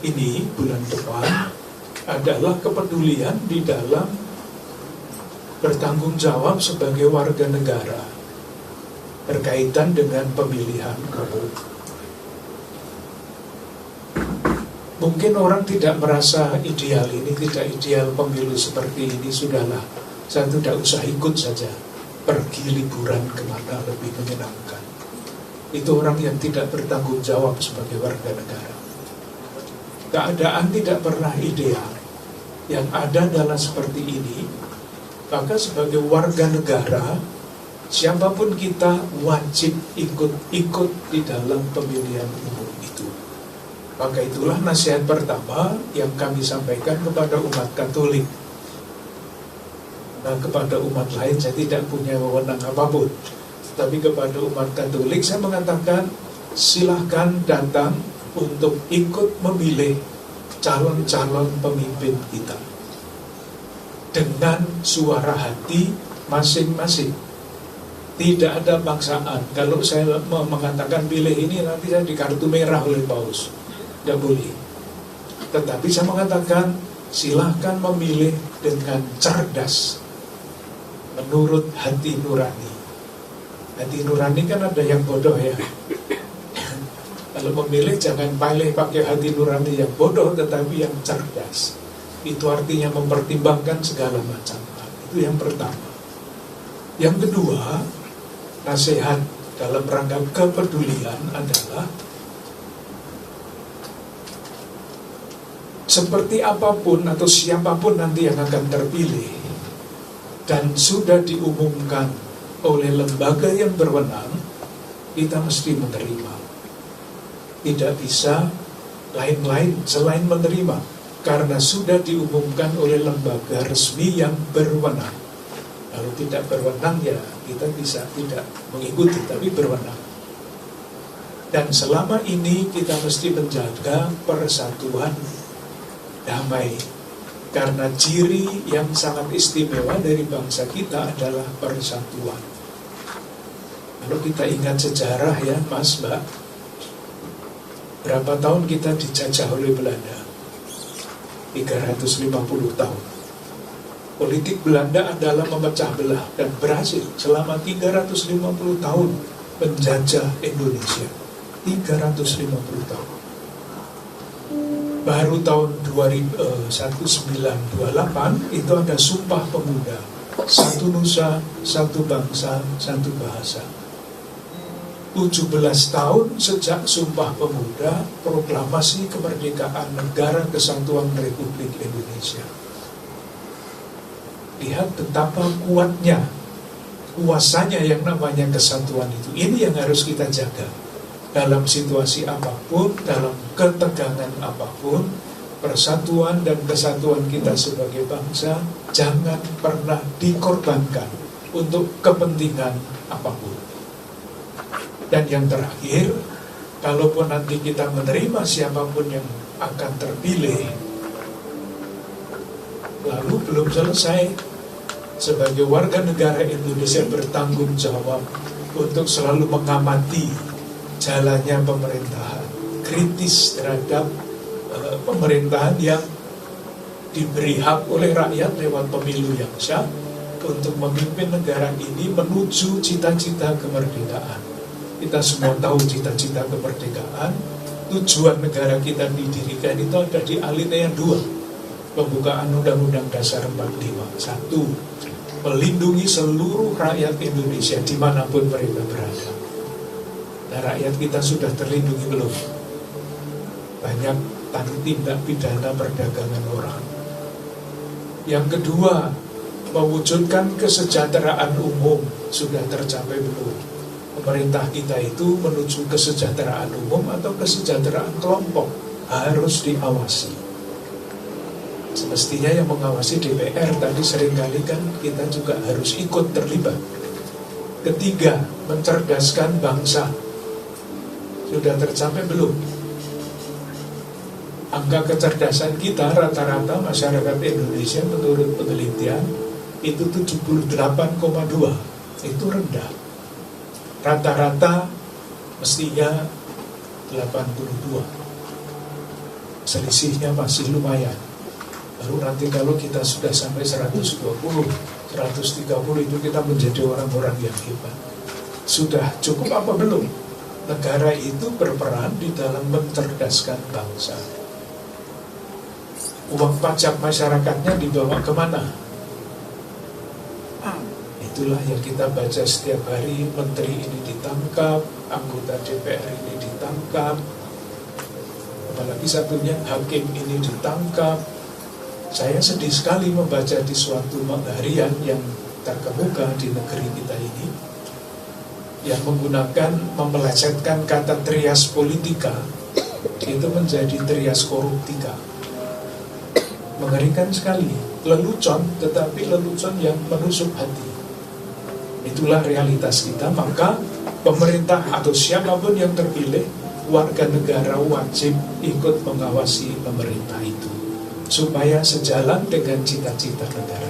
ini, bulan depan, adalah kepedulian di dalam bertanggung jawab sebagai warga negara berkaitan dengan pemilihan umum. Mungkin orang tidak merasa ideal, ini tidak ideal pemilu seperti ini, sudahlah, saya tidak usah ikut saja, pergi liburan kemana lebih menyenangkan. Itu orang yang tidak bertanggung jawab sebagai warga negara. Keadaan tidak pernah ideal. Yang ada adalah seperti ini. Maka sebagai warga negara, siapapun kita wajib ikut di dalam pemilihan umum itu. Maka itulah nasihat pertama yang kami sampaikan kepada umat Katolik. Nah, kepada umat lain saya tidak punya wewenang apapun. Tapi kepada umat Katolik saya mengatakan, silahkan datang untuk ikut memilih calon-calon pemimpin kita dengan suara hati masing-masing. Tidak ada paksaan. Kalau saya mengatakan pilih ini, nanti saya di kartu merah oleh Paus. Tidak boleh. Tetapi saya mengatakan, silahkan memilih dengan cerdas, menurut hati nurani. Hati nurani kan ada yang bodoh ya. Kalau memilih jangan pilih pakai hati nurani yang bodoh, tetapi yang cerdas. Itu artinya mempertimbangkan segala macam hal. Itu yang pertama. Yang kedua, nasihat dalam rangka kepedulian adalah seperti apapun atau siapapun nanti yang akan terpilih dan sudah diumumkan oleh lembaga yang berwenang, kita mesti menerima. Tidak bisa lain-lain selain menerima, karena sudah diumumkan oleh lembaga resmi yang berwenang. Kalau tidak berwenang ya kita bisa tidak mengikuti, tapi berwenang. Dan selama ini kita mesti menjaga persatuan damai, karena ciri yang sangat istimewa dari bangsa kita adalah persatuan. Kalau kita ingat sejarah ya Mas, Mbak, berapa tahun kita dijajah oleh Belanda? 350 tahun. Politik Belanda adalah memecah belah dan berhasil selama 350 tahun menjajah Indonesia. 350 tahun. Baru tahun 1928 itu ada Sumpah Pemuda. Satu nusa, satu bangsa, satu bahasa. 17 tahun sejak Sumpah Pemuda, proklamasi kemerdekaan Negara Kesatuan Republik Indonesia. Lihat betapa kuatnya, kuasanya yang namanya kesatuan itu. Ini yang harus kita jaga. Dalam situasi apapun, dalam ketegangan apapun, persatuan dan kesatuan kita sebagai bangsa jangan pernah dikorbankan untuk kepentingan apapun. Dan yang terakhir, kalaupun nanti kita menerima siapapun yang akan terpilih, lalu belum selesai, sebagai warga negara Indonesia bertanggung jawab untuk selalu mengamati jalannya pemerintahan, kritis terhadap pemerintahan yang diberi hak oleh rakyat lewat pemilu yang sah untuk memimpin negara ini menuju cita-cita kemerdekaan. Kita semua tahu cita-cita kemerdekaan, tujuan negara kita didirikan itu ada di alinea 2 pembukaan Undang-Undang Dasar 45. 1, melindungi seluruh rakyat Indonesia dimanapun mereka berada. Nah, rakyat kita sudah terlindungi belum? Banyak tindak pidana perdagangan orang. Yang kedua, mewujudkan kesejahteraan umum. Sudah tercapai belum? Pemerintah kita itu menuju kesejahteraan umum atau kesejahteraan kelompok harus diawasi. Semestinya yang mengawasi DPR, tadi seringkali kan kita juga harus ikut terlibat. Ketiga, mencerdaskan bangsa. Sudah tercapai belum? Angka kecerdasan kita rata-rata masyarakat Indonesia menurut penelitian itu 78,2. Itu rendah. Rata-rata mestinya 82. selisihnya masih lumayan. Baru nanti kalau kita sudah sampai 120, 130 itu kita menjadi orang-orang yang hebat. Sudah cukup apa belum? Negara itu berperan di dalam mencerdaskan bangsa. Uang pajak masyarakatnya dibawa kemana? Itulah yang kita baca setiap hari. Menteri ini ditangkap, anggota DPR ini ditangkap, apalagi satunya hakim ini ditangkap. Saya sedih sekali membaca di suatu harian yang terkemuka di negeri kita ini, yang menggunakan, memelesetkan kata trias politika itu menjadi trias koruptika. Mengerikan sekali, lelucon, tetapi lelucon yang menusuk hati. Itulah realitas kita. Maka pemerintah atau siapapun yang terpilih, warga negara wajib ikut mengawasi pemerintah itu supaya sejalan dengan cita-cita negara.